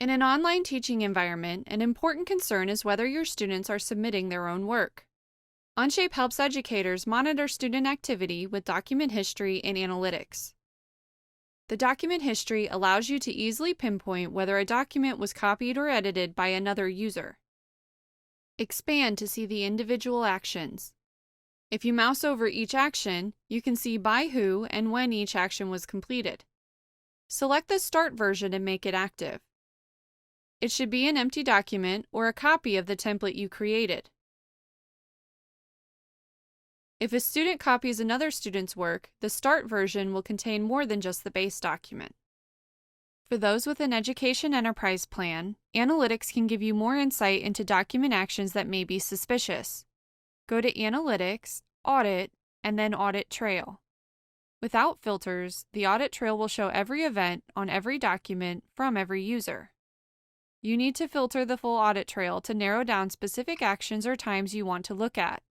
In an online teaching environment, an important concern is whether your students are submitting their own work. Onshape helps educators monitor student activity with document history and analytics. The document history allows you to easily pinpoint whether a document was copied or edited by another user. Expand to see the individual actions. If you mouse over each action, you can see by who and when each action was completed. Select the Start version and make it active. It should be an empty document or a copy of the template you created. If a student copies another student's work, the Start version will contain more than just the base document. For those with an Education Enterprise plan, Analytics can give you more insight into document actions that may be suspicious. Go to Analytics, Audit, and then Audit Trail. Without filters, the Audit Trail will show every event on every document from every user. You need to filter the full audit trail to narrow down specific actions or times you want to look at.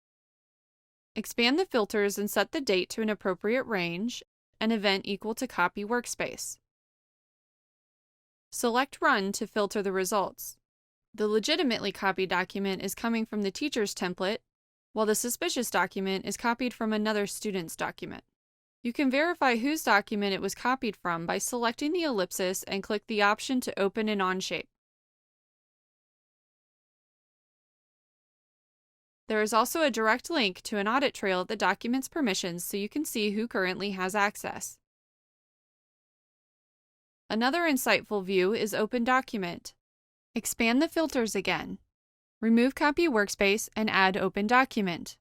Expand the filters and set the date to an appropriate range, an event equal to copy workspace. Select Run to filter the results. The legitimately copied document is coming from the teacher's template, while the suspicious document is copied from another student's document. You can verify whose document it was copied from by selecting the ellipsis and click the option to open in Onshape. There is also a direct link to an audit trail of the document's permissions so you can see who currently has access. Another insightful view is Open Document. Expand the filters again. Remove Copy Workspace and add Open Document.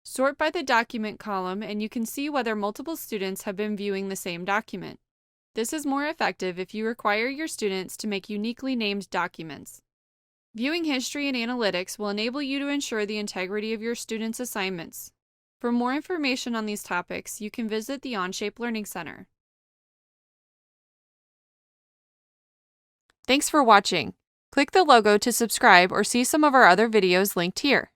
Sort by the document column and you can see whether multiple students have been viewing the same document. This is more effective if you require your students to make uniquely named documents. Viewing history and analytics will enable you to ensure the integrity of your students' assignments. For more information on these topics, you can visit the Onshape Learning Center. Thanks for watching. Click the logo to subscribe or see some of our other videos linked here.